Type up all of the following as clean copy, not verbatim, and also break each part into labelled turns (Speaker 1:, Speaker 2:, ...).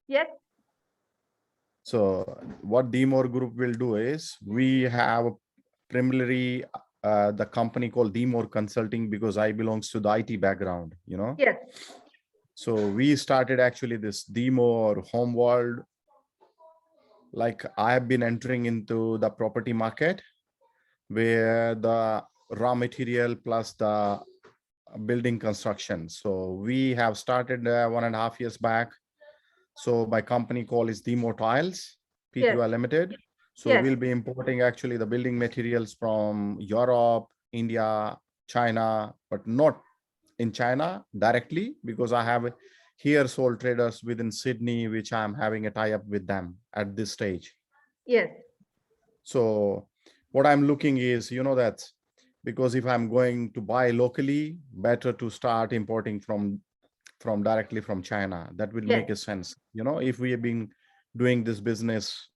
Speaker 1: Yes.
Speaker 2: So what DMOR Group will do is we have primarily the company called DMOR Consulting because I belongs to the IT background,
Speaker 1: Yes.
Speaker 2: So we started actually this DMOR home world. Like I have been entering into the property market where the raw material plus the building construction. So we have started 1.5 years back. So my company call is Demo Tiles
Speaker 1: Yes.
Speaker 2: Pty Limited. So
Speaker 1: Yes.
Speaker 2: we'll be importing actually the building materials from Europe, India, China, but not in China directly because I have here sole traders within Sydney, which I'm having a tie up with them at this stage.
Speaker 1: Yes.
Speaker 2: So what I'm looking is, that because if I'm going to buy locally, better to start importing from directly from China. That will
Speaker 1: Yes.
Speaker 2: make a sense. If we have been doing this business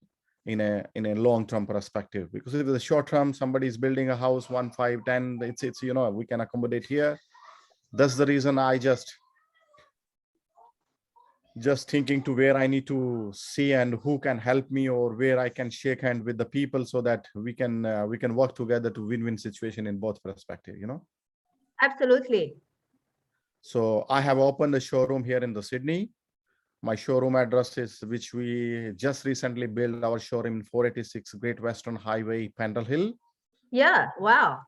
Speaker 2: in a long-term perspective, because if the short term somebody is building a house 1 5 10, it's we can accommodate here. That's the reason I just thinking to where I need to see and who can help me or where I can shake hand with the people so that we can work together to win-win situation in both perspective.
Speaker 1: Absolutely.
Speaker 2: So I have opened a showroom here in the Sydney. My showroom address is which we just recently built our showroom in 486 Great Western Highway, Pendle Hill.
Speaker 1: Yeah. Wow.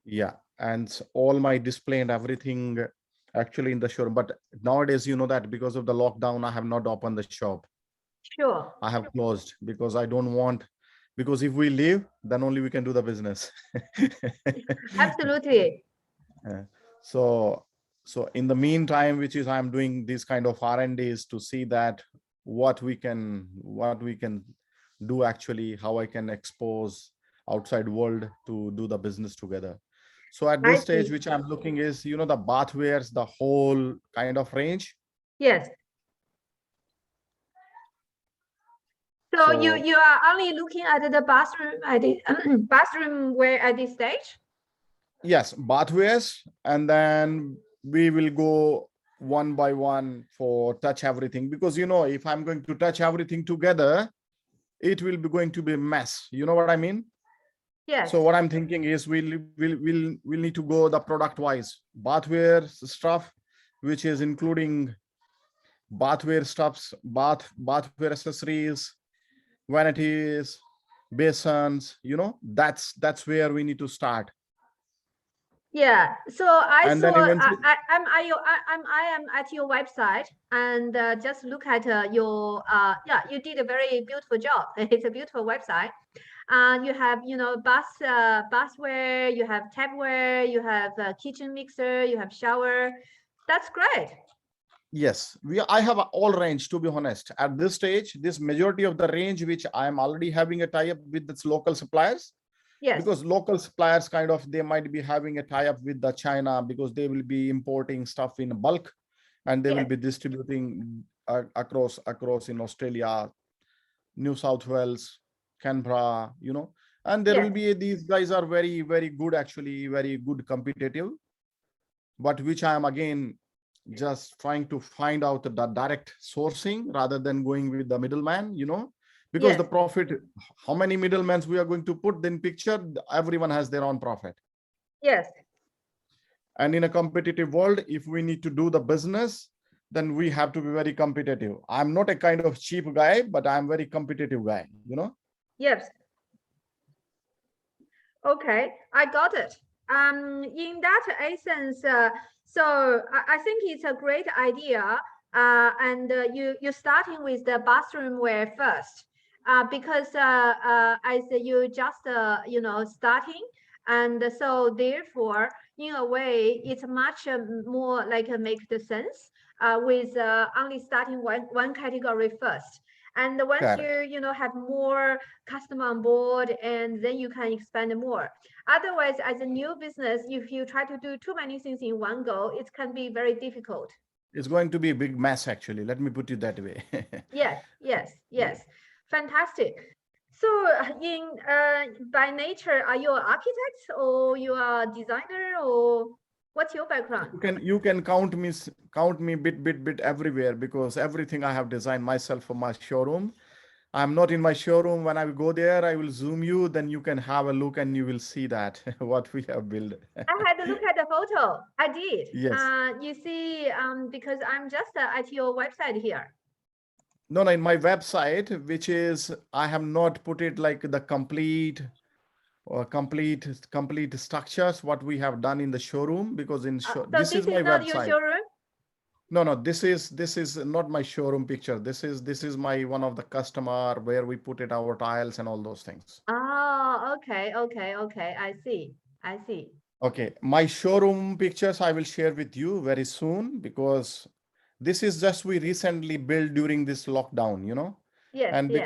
Speaker 2: Yeah, and all my display and everything actually in the showroom. But nowadays, that because of the lockdown, I have not opened the shop.
Speaker 1: Sure.
Speaker 2: I have closed because I don't want, because if we leave, then only we can do the business.
Speaker 1: Absolutely.
Speaker 2: Uh, so so in the meantime, which is I'm doing these kind of R&Ds to see that what we can do actually, how I can expose outside world to do the business together. So at
Speaker 1: I
Speaker 2: this stage,
Speaker 1: see.
Speaker 2: which I'm looking is, the bathwares, the whole kind of range.
Speaker 1: Yes. So you
Speaker 2: So
Speaker 1: you are only looking at the bathroom at the bathroom where at this stage?
Speaker 2: yes, bathwares, and then we will go one by one for touch everything, because if I'm going to touch everything together, it will be going to be a mess. You know what I mean?
Speaker 1: Yes.
Speaker 2: So what I'm thinking is we'll need to go the product wise. Bathware stuff, which is including bathware stuffs, bathware accessories, vanities, basins. That's where we need to start.
Speaker 1: Yeah. So I
Speaker 2: And
Speaker 1: saw
Speaker 2: then eventually,
Speaker 1: I am at your website and just look at your yeah, you did a very beautiful job. It's a beautiful website. You have bathware, you have tapware, you have kitchen mixer, you have shower. That's great.
Speaker 2: yes, I have all range, to be honest. At this stage, this majority of the range which I am already having a tie-up with its local suppliers,
Speaker 1: Yes.
Speaker 2: because local suppliers kind of they might be having a tie-up with the China because they will be importing stuff in bulk and they will
Speaker 1: Yes.
Speaker 2: be distributing across in Australia, New South Wales, Canberra, and there will
Speaker 1: Yes.
Speaker 2: be these guys are very, very good, actually, very good competitive, but which I am again just trying to find out the direct sourcing rather than going with the middleman, because the
Speaker 1: Yes.
Speaker 2: profit, how many middlemen we are going to put in picture, everyone has their own profit.
Speaker 1: Yes.
Speaker 2: And in a competitive world, if we need to do the business, then we have to be very competitive. I'm not a kind of cheap guy, but I'm very competitive guy.
Speaker 1: Yes. Okay, I got it. In that essence, I think it's a great idea. And you're starting with the bathroom wear first, because as you just starting, and so therefore, in a way, it's much more like make the sense with only starting one category first. And once
Speaker 2: Correct.
Speaker 1: have more customer on board, and then you can expand more. Otherwise, as a new business, if you try to do too many things in one go, it can be very difficult.
Speaker 2: It's going to be a big mess, actually. Let me put it that way.
Speaker 1: Yes, yes, yes. Fantastic. So in by nature, are you an architect or you are a designer or? What's your background?
Speaker 2: You can count me bit everywhere, because everything I have designed myself for my showroom. I'm not in my showroom. When I go there, I will zoom you, then you can have a look and you will see that what we have built.
Speaker 1: I had a look at the photo. I did.
Speaker 2: Yes.
Speaker 1: You see, because I'm just at your website here.
Speaker 2: No, in my website, which is, I have not put it like the complete or complete structures what we have done in the showroom, because
Speaker 1: So
Speaker 2: this
Speaker 1: this
Speaker 2: is
Speaker 1: is
Speaker 2: my
Speaker 1: not your
Speaker 2: website.
Speaker 1: showroom?
Speaker 2: No, this is not my showroom picture. This is my one of the customer where we put it our tiles and all those things.
Speaker 1: Oh, okay. I see. I see.
Speaker 2: Okay, my showroom pictures I will share with you very soon, because this is just we recently built during this lockdown,
Speaker 1: Yes,
Speaker 2: and
Speaker 1: yes,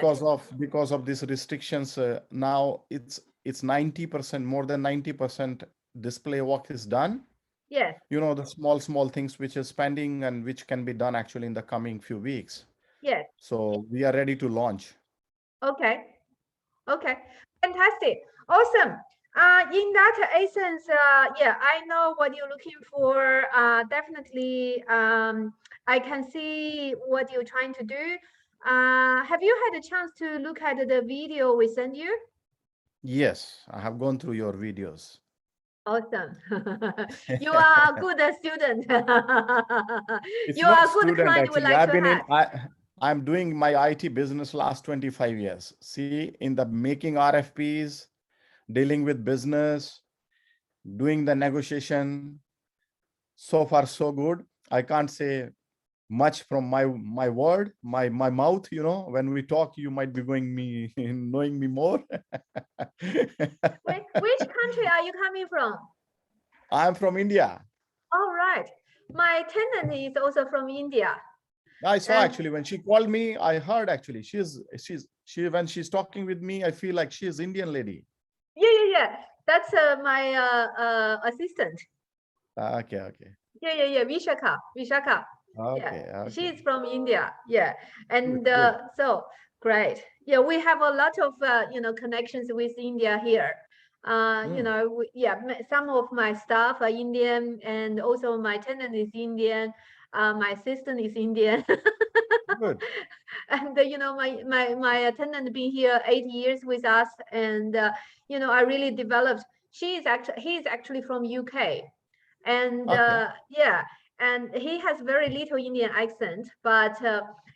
Speaker 2: because of these restrictions, now it's 90%, more than 90% display work is done.
Speaker 1: yes,
Speaker 2: The small things which is pending and which can be done actually in the coming few weeks.
Speaker 1: yes.
Speaker 2: So we are ready to launch.
Speaker 1: Okay, okay. Fantastic. Awesome. In that essence, yeah, I know what you're looking for. Definitely, I can see what you're trying to do. Have you had a chance to look at the video we sent you?
Speaker 2: Yes, I have gone through your videos.
Speaker 1: Awesome. You are a good student.
Speaker 2: It's
Speaker 1: You
Speaker 2: not
Speaker 1: are a good
Speaker 2: student
Speaker 1: client we
Speaker 2: actually.
Speaker 1: like to have.
Speaker 2: I'm doing my IT business last 25 years. See, in the making RFPs, dealing with business, doing the negotiation. So far, so good. I can't say much from my word, my mouth. When we talk, you might be going me knowing me more.
Speaker 1: Which country are you coming from?
Speaker 2: I'm from India.
Speaker 1: All right. My tenant is also from India.
Speaker 2: I saw
Speaker 1: And
Speaker 2: actually when she called me, I heard actually she when she's talking with me, I feel like she is Indian lady.
Speaker 1: yeah. That's my assistant.
Speaker 2: Okay.
Speaker 1: Yeah. Vishaka. Yeah,
Speaker 2: Okay.
Speaker 1: she's from India. Yeah,
Speaker 2: Good,
Speaker 1: and
Speaker 2: good.
Speaker 1: so great. Yeah, we have a lot of connections with India here.
Speaker 2: Mm,
Speaker 1: Yeah, some of my staff are Indian, and also my tenant is Indian. My assistant is Indian.
Speaker 2: good.
Speaker 1: And my tenant been here 8 years with us, and I really developed. He's actually from UK, and
Speaker 2: Okay.
Speaker 1: yeah, and he has very little Indian accent, but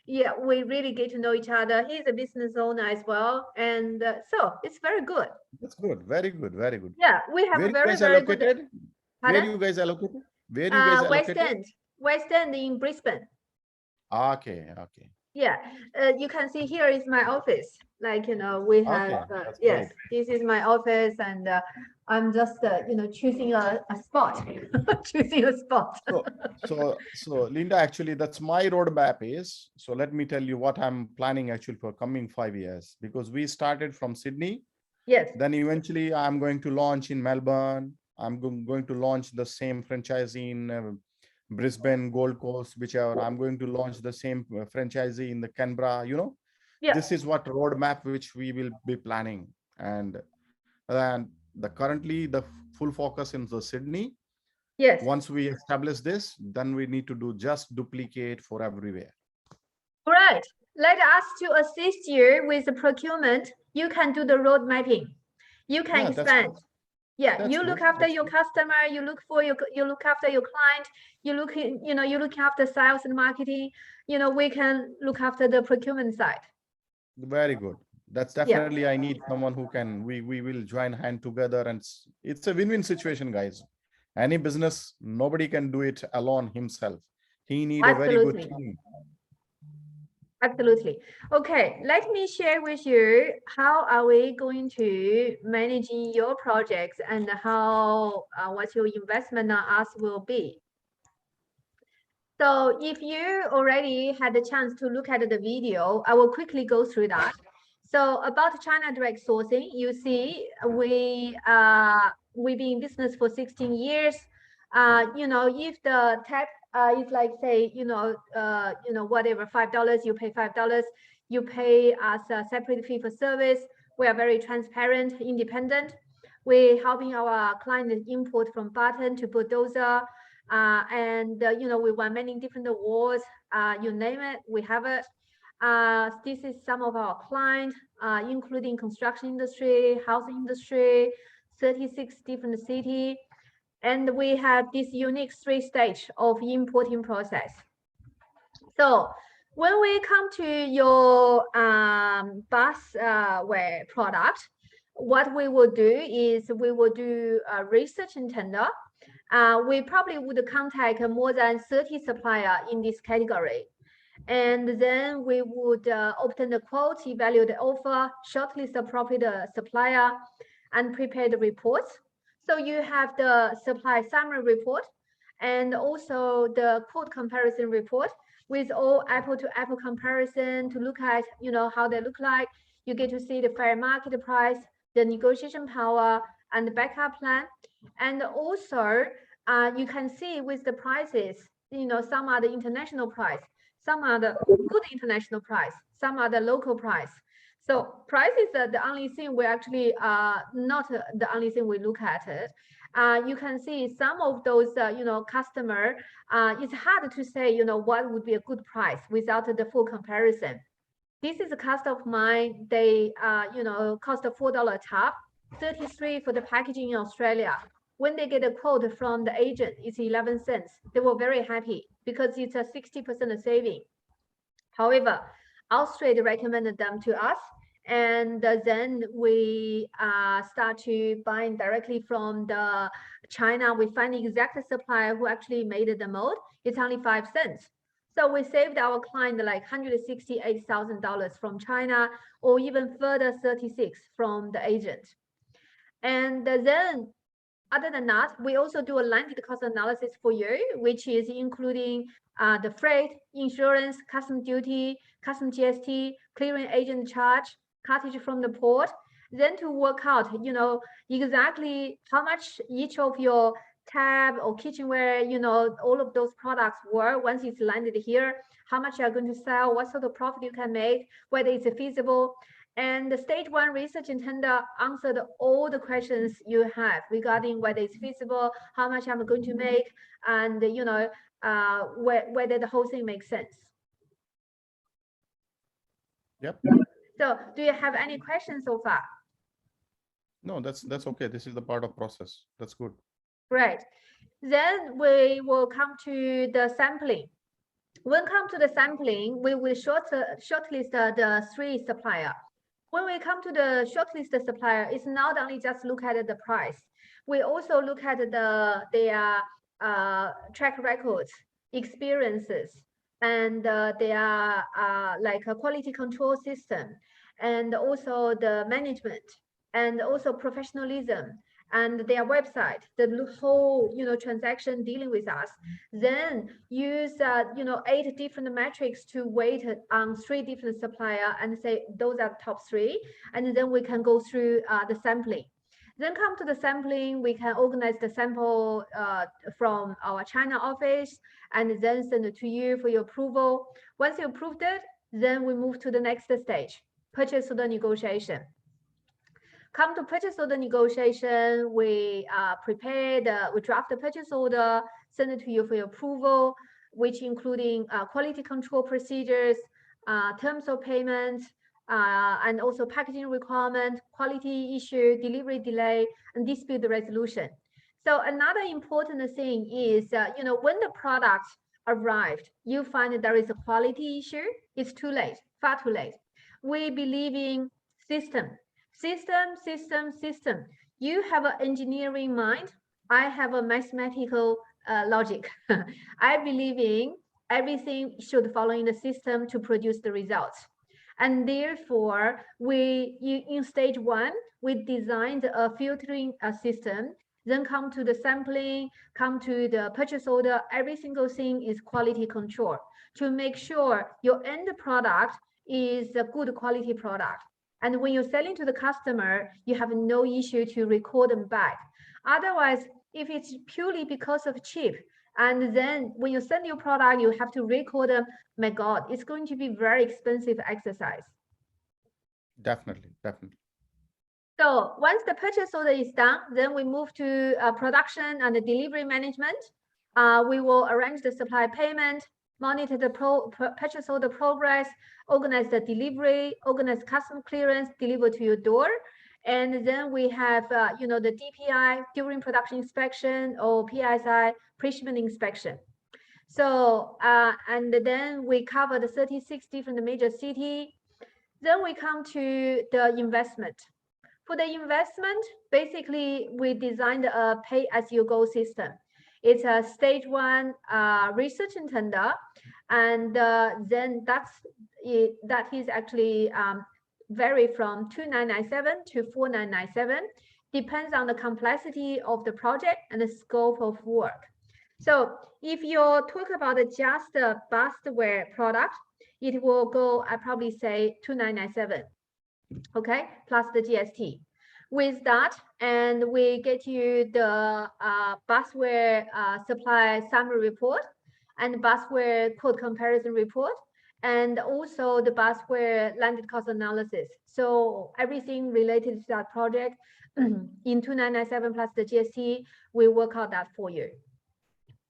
Speaker 1: yeah, we really get to know each other. He's a business owner as well, and so it's very good.
Speaker 2: That's good. Very good. Very good.
Speaker 1: Yeah, we have
Speaker 2: Where
Speaker 1: a
Speaker 2: you
Speaker 1: very
Speaker 2: guys
Speaker 1: very good.
Speaker 2: allocated? Where
Speaker 1: Pardon?
Speaker 2: you guys allocated? Where you guys
Speaker 1: West
Speaker 2: allocated?
Speaker 1: End, West End in Brisbane.
Speaker 2: Okay.
Speaker 1: Yeah, you can see here is my office. Like, we have,
Speaker 2: Okay. That's
Speaker 1: yes,
Speaker 2: great.
Speaker 1: this is my office, and I'm just, choosing a spot, choosing a spot.
Speaker 2: So Linda, actually, that's my roadmap is. So let me tell you what I'm planning actually for coming 5 years, because we started from Sydney.
Speaker 1: Yes,
Speaker 2: Then eventually I'm going to launch in Melbourne. I'm going to launch the same franchisee in Brisbane, Gold Coast, whichever. I'm going to launch the same franchisee in the Canberra.
Speaker 1: yeah,
Speaker 2: This is what roadmap which we will be planning. And the currently the full focus in the Sydney.
Speaker 1: yes.
Speaker 2: Once we establish this, then we need to do just duplicate for everywhere.
Speaker 1: Right. Let us to assist you with the procurement. You can do the road mapping. You can
Speaker 2: Yeah,
Speaker 1: expand. Yeah,
Speaker 2: that's
Speaker 1: you look
Speaker 2: good.
Speaker 1: after
Speaker 2: That's
Speaker 1: your
Speaker 2: good.
Speaker 1: customer. You look after your client. You look after sales and marketing. We can look after the procurement side.
Speaker 2: Very good. That's
Speaker 1: Yeah,
Speaker 2: definitely I need someone who can. We will join hand together, and it's a win-win situation, guys. Any business, nobody can do it alone himself. He need a very good
Speaker 1: absolutely.
Speaker 2: team.
Speaker 1: Absolutely. Okay, let me share with you how are we going to managing your projects and how what your investment on us will be. So if you already had the chance to look at the video, I will quickly go through that. So about China direct sourcing, you see we've been in business for 16 years. If the tech is like say whatever $5, you pay $5. You pay us a separate fee for service. We are very transparent, independent. We're helping our clients import from Button to Bulldozer. You know, we won many different awards. You name it, we have it. This is some of our clients, including construction industry, housing industry, 36 different cities. And we have this unique 3-stage of importing process. So when we come to your busware product, what we will do is we will do a research and tender. We probably would contact more than 30 suppliers in this category. And then we would obtain the quote, evaluate the offer, shortlist the appropriate supplier, and prepare the reports. So you have the supply summary report and also the quote comparison report with all apple-to-apple comparison to look at, you know, how they look like. You get to see the fair market price, the negotiation power, and the backup plan. And also, you can see with the prices, you know, some are the international price, some are the good international price, some are the local price. So price is the only thing we actually not the only thing we look at it. You can see some of those, you know, customer, it's hard to say, you know, what would be a good price without the full comparison. This is a cost of mine. They, you know, cost $4 a top, 33 for the packaging in Australia. When they get a quote from the agent, it's 11 cents. They were very happy because it's a 60% saving. However, Australia recommended them to us, and then we start to buy directly from the China. We find the exact supplier who actually made the mold. It's only 5 cents. So we saved our client like $168,000 from China, or even further 36 from the agent. And then other than that, we also do a landed cost analysis for you, which is including the freight, insurance, custom duty, custom GST, clearing agent charge, cartage from the port, then to work out, you know, exactly how much each of your tab or kitchenware, you know, all of those products were once it's landed here, how much you're going to sell, what sort of profit you can make, whether it's feasible. And the stage 1 research and tender answered all the questions you have regarding whether it's feasible, how much I'm going to make, and, you know, whether the whole thing makes sense.
Speaker 2: Yep.
Speaker 1: So do you have any questions so far?
Speaker 2: No, that's okay. This is the part of process. That's good.
Speaker 1: Great. Then we will come to the sampling. When come to the sampling, we will shortlist the 3 supplier. When we come to the shortlist supplier, it's not only just look at the price. We also look at their track records, experiences, and their like a quality control system, and also the management, and also professionalism, and their website, the whole, you know, transaction dealing with us. Then use you know, 8 different metrics to weight on 3 different supplier and say those are the top 3, and then we can go through the sampling. Then come to the sampling, we can organize the sample from our China office and then send it to you for your approval. Once you approved it, then we move to the next stage, purchase order negotiation. Come to purchase order negotiation, we we draft the purchase order, send it to you for your approval, which including quality control procedures, terms of payment, and also packaging requirement, quality issue, delivery delay, and dispute resolution. So another important thing is, you know, when the product arrived, you find that there is a quality issue, it's too late, far too late. We believe in system. You have an engineering mind. I have a mathematical logic. I believe in everything should follow in the system to produce the results. And therefore, in stage 1, we designed a filtering system, then come to the sampling, come to the purchase order. Every single thing is quality control to make sure your end product is a good quality product. And when you're selling to the customer, you have no issue to record them back. Otherwise, if it's purely because of cheap, and then when you send your product, you have to record them, my God, it's going to be very expensive exercise.
Speaker 2: Definitely.
Speaker 1: So once the purchase order is done, then we move to production and the delivery management. We will arrange the supply payment, monitor the purchase order progress, organize the delivery, organize custom clearance, deliver to your door. And then we have, the DPI, during production inspection, or PSI, pre-shipment inspection. So, and then we cover the 36 different major cities. Then we come to the investment. For the investment, basically, we designed a pay-as-you-go system. It's a stage 1 research and tender, and then that is actually vary from 2997 to 4997, depends on the complexity of the project and the scope of work. So if you talk about just the busware product, it will go, I probably say 2997, okay, plus the GST. With that, and we get you the busware supply summary report and busware quote comparison report, and also the busware landed cost analysis. So everything related to that project in 2997 plus the GST, we work out that for you.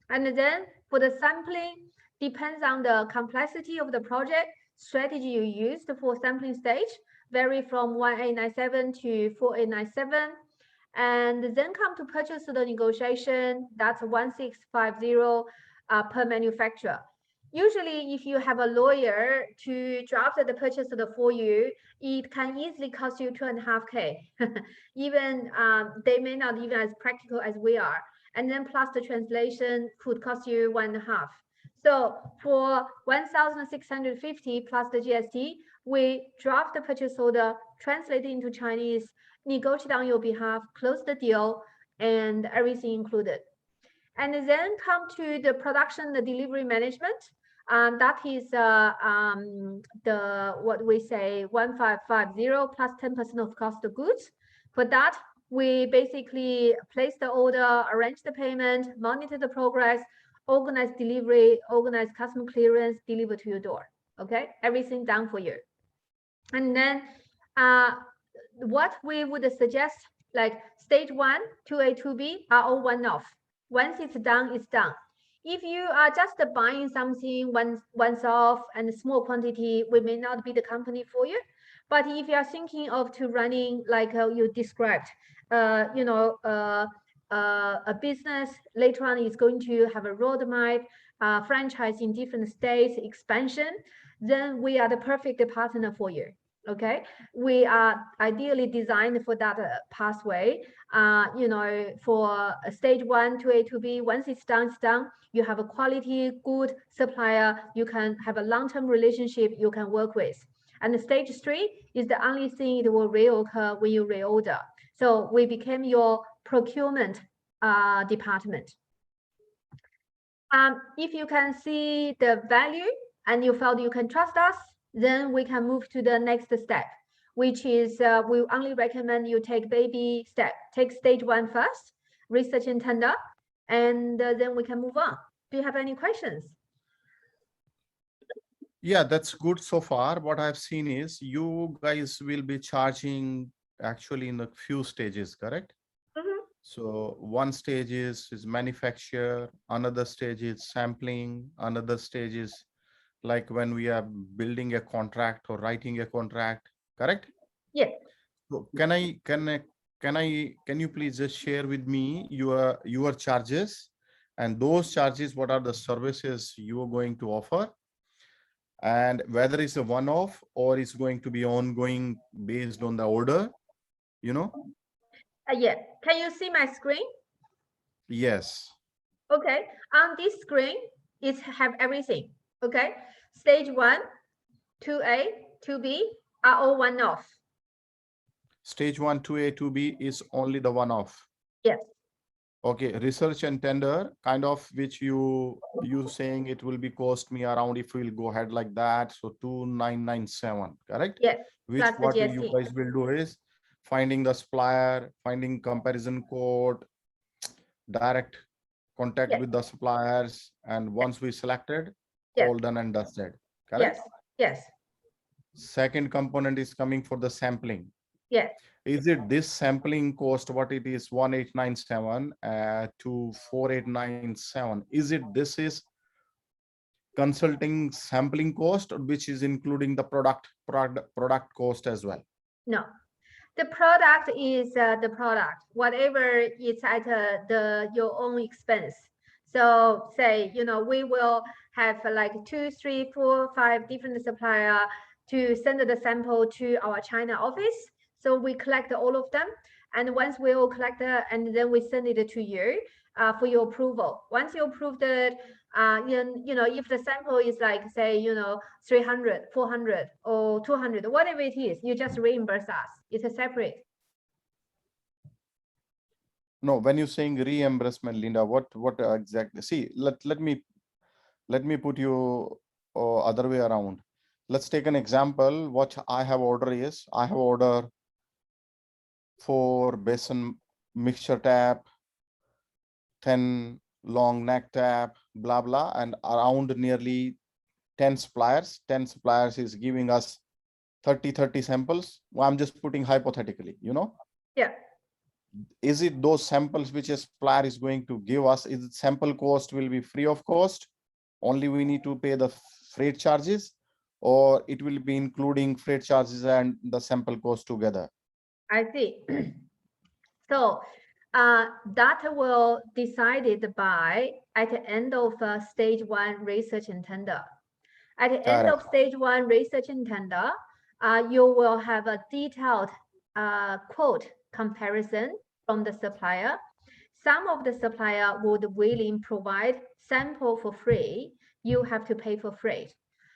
Speaker 1: And then for the sampling, depends on the complexity of the project, strategy you used for sampling stage, vary from 1897 to 4897. And then come to purchase order negotiation, that's 1650 per manufacturer. Usually, if you have a lawyer to draft the purchase order for you, it can easily cost you 2.5K. Even they may not even as practical as we are. And then plus the translation could cost you 1.5. So for 1,650 plus the GST, we draft the purchase order, translate it into Chinese, negotiate on your behalf, close the deal, and everything included. And then come to the production, the delivery management. That is the what we say 1550 plus 10% of cost of goods. For that, we basically place the order, arrange the payment, monitor the progress, organize delivery, organize customer clearance, deliver to your door. Okay, everything done for you. And then what we would suggest, like stage 1, 2A, 2B are all one-off. Once it's done, it's done. If you are just buying something once off and small quantity, we may not be the company for you. But if you are thinking of to running like you described, a business later on is going to have a roadmap, franchise in different states, expansion, then we are the perfect partner for you. Okay, we are ideally designed for that pathway. For stage 1, 2A, 2B, once it's done, it's done. You have a quality, good supplier. You can have a long-term relationship you can work with. And the stage 3 is the only thing it will reoccur when you reorder. So we became your procurement department. If you can see the value and you felt you can trust us, then we can move to the next step, which is we only recommend you take baby step. Take stage 1 first, research and tender, and then we can move on. Do you have any questions?
Speaker 2: Yeah, that's good so far. What I've seen is you guys will be charging actually in a few stages, correct? So one stage is manufacture, another stage is sampling, another stage is like when we are building a contract or writing a contract, correct?
Speaker 1: Yes.
Speaker 2: So can you please just share with me your charges, and those charges, what are the services you are going to offer, and whether it's a one-off or it's going to be ongoing based on the order,
Speaker 1: Yeah. Can you see my screen?
Speaker 2: Yes.
Speaker 1: Okay. On this screen, it have everything. Okay. Stage 1, 2A, 2B are all one-off.
Speaker 2: Stage 1, 2A, 2B is only the one-off.
Speaker 1: Yes.
Speaker 2: Okay. Research and tender, kind of, which you saying it will be cost me around, if we'll go ahead like that, so 2997, correct?
Speaker 1: Yes.
Speaker 2: Which what you guys will do is finding the supplier, finding comparison code, direct contact with the suppliers, and once we selected, all done and dusted, correct?
Speaker 1: Yes.
Speaker 2: Second component is coming for the sampling.
Speaker 1: Yes.
Speaker 2: Is it this sampling cost, what it is 1897 to 4897? Is it this is consulting sampling cost, which is including the product cost as well?
Speaker 1: No. The product is the product, whatever it's at your own expense. So say, we will have like 2, 3, 4, 5 different supplier to send the sample to our China office. So we collect all of them. And once we all collect it, and then we send it to you for your approval. Once you approve it, if the sample is like, say, 300, 400 or 200, whatever it is, you just reimburse us. It's a separate.
Speaker 2: No, when you're saying reimbursement, Linda, what exactly? See, let me put you other way around. Let's take an example. What I have order is, I have order for basin mixture tap, 10 long neck tap, blah blah, and around nearly 10 suppliers. 10 suppliers is giving us 30 samples. Well, I'm just putting hypothetically,
Speaker 1: Yeah.
Speaker 2: Is it those samples which a supplier is going to give us? Is it sample cost will be free of cost? Only we need to pay the freight charges, or it will be including freight charges and the sample cost together?
Speaker 1: I see. So that will decided by at the end of stage 1 research and tender. At the end of stage 1 research and tender, you will have a detailed quote comparison from the supplier. Some of the supplier would willing provide sample for free. You have to pay for freight.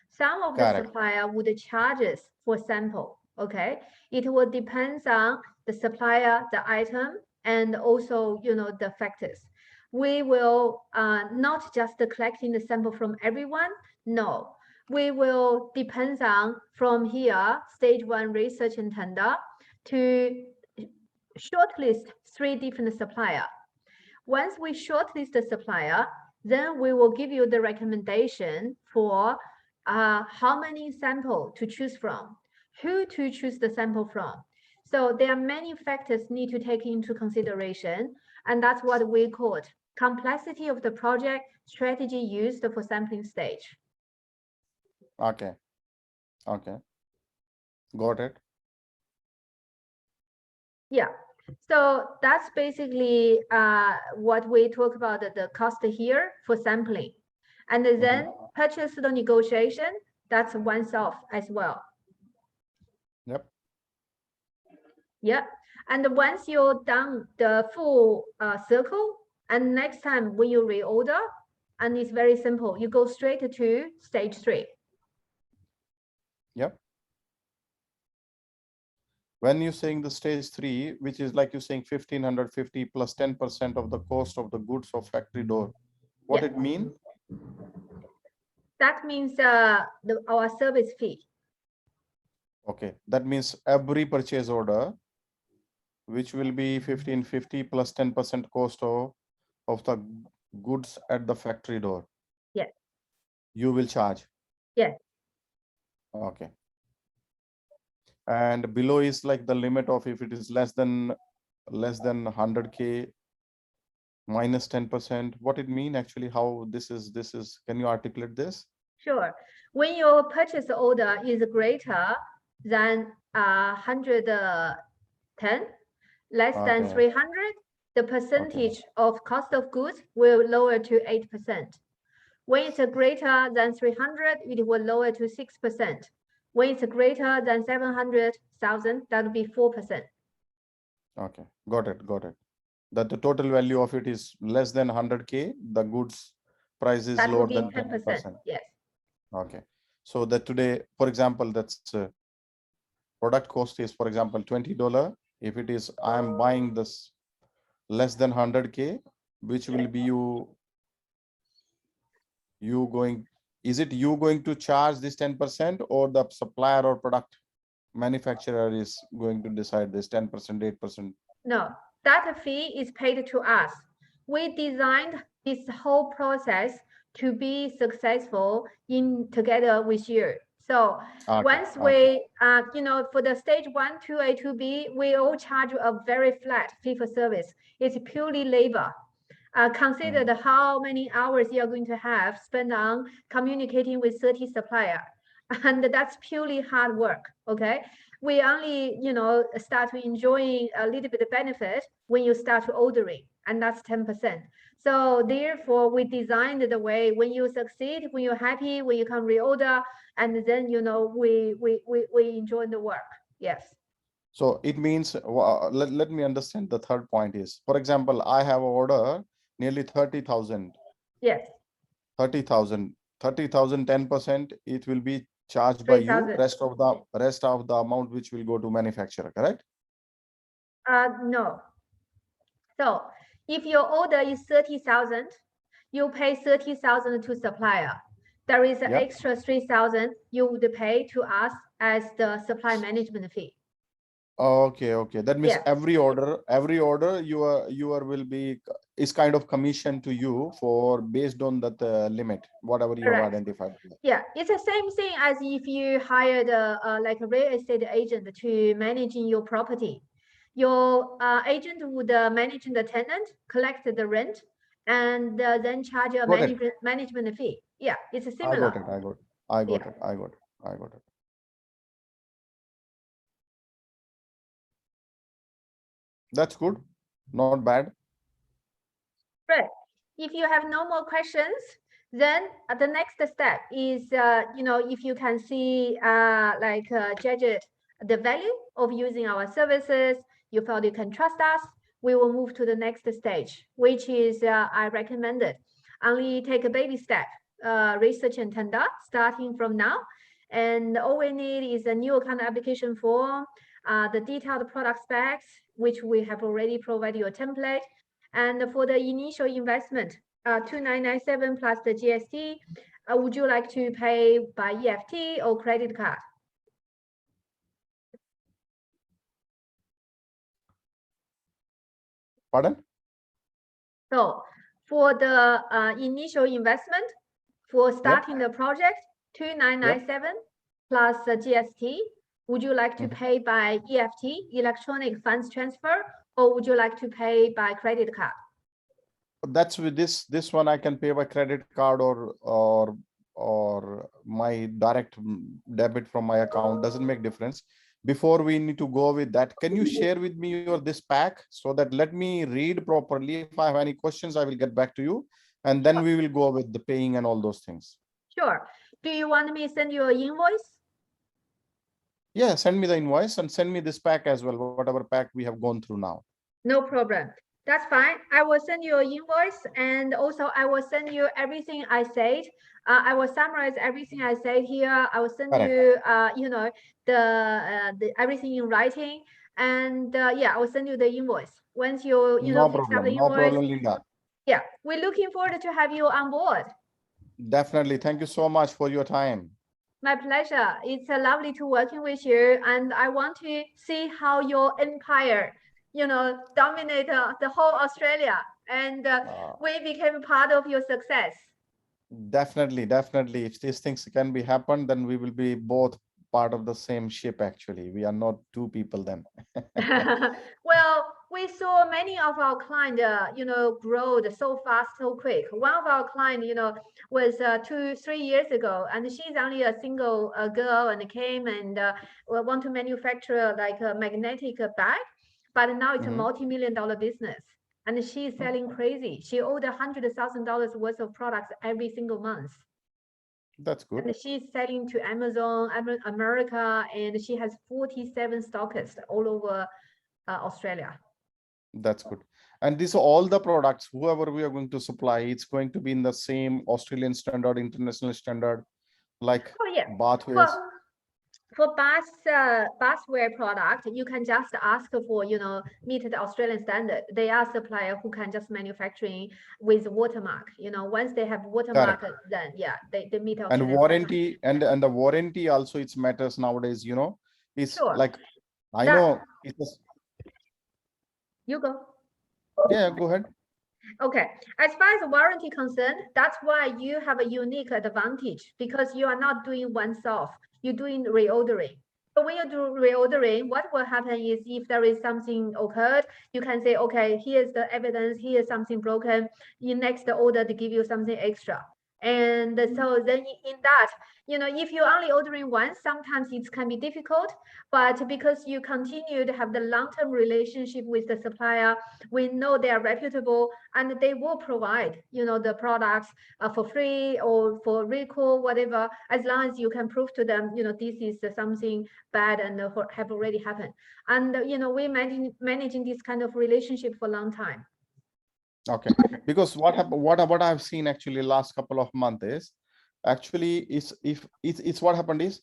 Speaker 1: Some of the supplier would charge us for sample. Okay, it will depends on the supplier, the item, and also the factors. We will not just collecting the sample from everyone. No, we will depends on from here stage 1 research and tender to shortlist 3 different supplier. Once we shortlist the supplier, then we will give you the recommendation for how many sample to choose from, who to choose the sample from. So there are many factors need to take into consideration, and that's what we call it complexity of the project strategy used for sampling stage.
Speaker 2: Okay. Got it.
Speaker 1: Yeah. So that's basically what we talk about the cost here for sampling. And then purchase the negotiation, that's once off as well.
Speaker 2: Yep.
Speaker 1: Yeah. And once you're done the full circle, and next time when you reorder, and it's very simple, you go straight to stage 3.
Speaker 2: Yep. When you're saying the stage 3, which is like you're saying 1550 plus 10% of the cost of the goods of factory door, what it mean?
Speaker 1: That means our service fee.
Speaker 2: Okay, that means every purchase order, which will be 1550 plus 10% cost of the goods at the factory door.
Speaker 1: Yes.
Speaker 2: You will charge.
Speaker 1: Yes.
Speaker 2: Okay. And below is like the limit of if it is less than 100K minus 10%. What it mean actually? How this is? Can you articulate this?
Speaker 1: Sure. When your purchase order is greater than 110, less than 300, the percentage of cost of goods will lower to 8%. When it's greater than 300, it will lower to 6%. When it's greater than 700,000, that will be 4%.
Speaker 2: Okay, got it. That the total value of it is less than 100K, the goods price is lower than 10%.
Speaker 1: Yes.
Speaker 2: Okay, so that today, for example, that's product cost is, for example, $20. If it is, I am buying this less than 100K, which will be you going, is it you going to charge this 10%, or the supplier or product manufacturer is going to decide this 10%, 8%?
Speaker 1: No, that fee is paid to us. We designed this whole process to be successful in together with you. So
Speaker 2: Okay,
Speaker 1: once
Speaker 2: okay.
Speaker 1: we, for the stage 1, 2A, 2B, we all charge a very flat fee for service. It's purely labor. Consider how many hours you're going to have spent on communicating with 30 supplier. And that's purely hard work, okay? We only, start to enjoying a little bit of benefit when you start ordering, and that's 10%. So therefore, we designed the way when you succeed, when you're happy, when you can reorder, and then, we enjoy the work. Yes.
Speaker 2: So it means, let me understand the third point is, for example, I have order nearly 30,000,
Speaker 1: Yes.
Speaker 2: 30,000, 30,000, 10%, it will be charged by you,
Speaker 1: 3,000.
Speaker 2: rest of the amount which will go to manufacturer, correct?
Speaker 1: No. So if your order is 30,000, you pay 30,000 to supplier. There is an
Speaker 2: Yeah.
Speaker 1: extra 3,000 you would pay to us as the supply management fee.
Speaker 2: Okay, okay. That means
Speaker 1: Yeah.
Speaker 2: every order you are will be is kind of commission to you for based on that limit, whatever you have
Speaker 1: Correct.
Speaker 2: identified.
Speaker 1: Yeah, it's the same thing as if you hired like a real estate agent to managing your property. Your agent would manage the tenant, collect the rent, and then charge a
Speaker 2: Got it.
Speaker 1: management fee. Yeah, it's
Speaker 2: I
Speaker 1: similar.
Speaker 2: got it. I got it. I got
Speaker 1: Yeah.
Speaker 2: it. I got it. I got it. That's good. Not bad.
Speaker 1: Right. If you have no more questions, then the next step is, if you can see Jagjeet, the value of using our services, you felt you can trust us, we will move to the next stage, which is I recommended. Only take a baby step, research and tender, starting from now. And all we need is a new account application form, the detailed product specs, which we have already provided you a template. And for the initial investment, 2,997 plus the GST, would you like to pay by EFT or credit card?
Speaker 2: Pardon?
Speaker 1: So for the initial investment, for starting the project, 2,997 plus the GST, would you like to pay by EFT, electronic funds transfer, or would you like to pay by credit card?
Speaker 2: That's with this one I can pay by credit card or my direct debit from my account. Doesn't make difference. Before we need to go with that, can you share with me your this pack so that let me read properly? If I have any questions, I will get back to you, and then we will go with the paying and all those things.
Speaker 1: Sure. Do you want me to send you an invoice?
Speaker 2: Yeah, send me the invoice and send me this pack as well, whatever pack we have gone through now.
Speaker 1: No problem. That's fine. I will send you an invoice, and also I will send you everything I said. I will summarize everything I said here. I will send
Speaker 2: Correct.
Speaker 1: you, the everything in writing, and yeah, I will send you the invoice once you
Speaker 2: No
Speaker 1: fix up the
Speaker 2: problem. No
Speaker 1: invoice.
Speaker 2: problem, Linda.
Speaker 1: Yeah, we're looking forward to have you on board.
Speaker 2: Definitely. Thank you so much for your time.
Speaker 1: My pleasure. It's lovely to working with you, and I want to see how your empire, dominate the whole Australia, and we became part of your success.
Speaker 2: Definitely, definitely. If these things can be happened, then we will be both part of the same ship. Actually, we are not two people then.
Speaker 1: Well, we saw many of our clients, grow so fast, so quick. One of our clients, was 2, 3 years ago, and she's only a single girl and came and want to manufacture like a magnetic bag, but now it's a multi-million-dollar business, and she's selling crazy. She ordered $100,000 worth of products every single month.
Speaker 2: That's good.
Speaker 1: And she's selling to Amazon, America, and she has 47 stockists all over Australia.
Speaker 2: That's good. And these are all the products, whoever we are going to supply, it's going to be in the same Australian standard, international standard, like
Speaker 1: Oh yeah.
Speaker 2: bathwares.
Speaker 1: For bathware product, you can just ask for, meet the Australian standard. They are supplier who can just manufacturing with watermark. Once they have watermark, then yeah, they meet
Speaker 2: And
Speaker 1: Australian
Speaker 2: warranty and the warranty also it matters nowadays, it's
Speaker 1: sure.
Speaker 2: like I know it's
Speaker 1: you go.
Speaker 2: yeah, go ahead.
Speaker 1: Okay, as far as warranty concerned, that's why you have a unique advantage because you are not doing once-off, you're doing reordering. So when you do reordering, what will happen is if there is something occurred, you can say, okay, here's the evidence, here's something broken. In next order, to give you something extra. And so then in that, if you're only ordering once, sometimes it can be difficult, but because you continue to have the long-term relationship with the supplier, we know they are reputable and they will provide, the products for free or for recall, whatever, as long as you can prove to them, this is something bad and have already happened. And, we're managing this kind of relationship for a long time.
Speaker 2: Okay, because what I've seen actually last couple of months is actually it's what happened is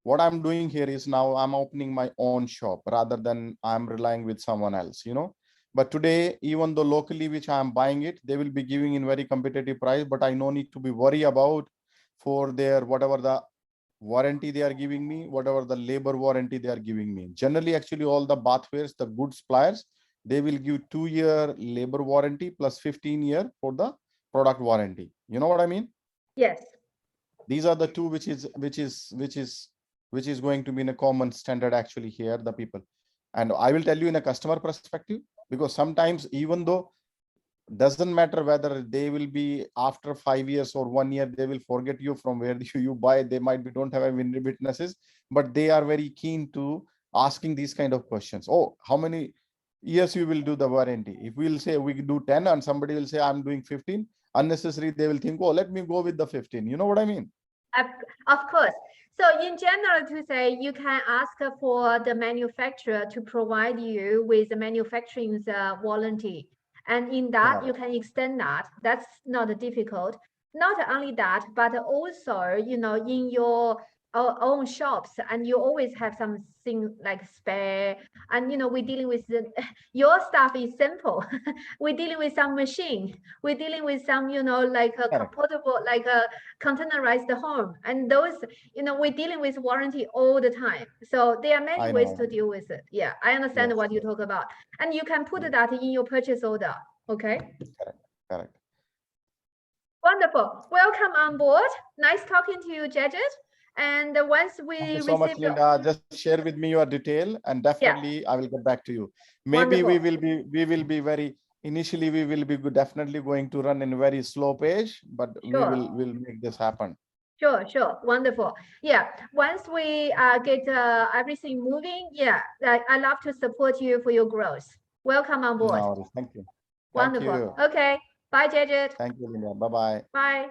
Speaker 2: what I'm doing here is now I'm opening my own shop rather than I'm relying with someone else, But today, even though locally which I'm buying it, they will be giving in very competitive price, but I no need to be worried about for their whatever the warranty they are giving me, whatever the labor warranty they are giving me. Generally, actually, all the bathwares, the good suppliers, they will give 2-year labor warranty plus 15-year for the product warranty. You know what I mean?
Speaker 1: Yes.
Speaker 2: These are the two which is going to be in a common standard actually here, the people. And I will tell you in a customer perspective, because sometimes even though doesn't matter whether they will be after 5 years or 1 year, they will forget you from where you buy. They might be don't have any witnesses, but they are very keen to asking these kind of questions. Oh, how many years you will do the warranty? If we'll say we do 10 and somebody will say I'm doing 15, unnecessary they will think, oh, let me go with the 15. You know what I mean?
Speaker 1: Of course. So in general, to say you can ask for the manufacturer to provide you with the manufacturing's warranty. And in that, you can extend that. That's not difficult. Not only that, but also, in your own shops, and you always have something like spare. And, we're dealing with your stuff is simple. We're dealing with some machine. We're dealing with some, like a portable, like a containerized home. And those, we're dealing with warranty all the time. So there are many ways to deal with it. Yeah, I understand what you talk about. And you can put that in your purchase order. Okay.
Speaker 2: Correct.
Speaker 1: Wonderful. Welcome on board. Nice talking to you, Jagjeet. And once we
Speaker 2: Thank you so much, Linda. Just share with me your detail, and definitely I will get back to you. Maybe
Speaker 1: Wonderful.
Speaker 2: we will be very initially we will be definitely going to run in a very slow pace, but
Speaker 1: Sure.
Speaker 2: will make this happen.
Speaker 1: Sure. Wonderful. Yeah. Once we get everything moving, yeah, I love to support you for your growth. Welcome on board.
Speaker 2: No, thank you.
Speaker 1: Wonderful.
Speaker 2: Thank you.
Speaker 1: Okay. Bye, Jagjeet.
Speaker 2: Thank you, Linda. Bye-bye.
Speaker 1: Bye.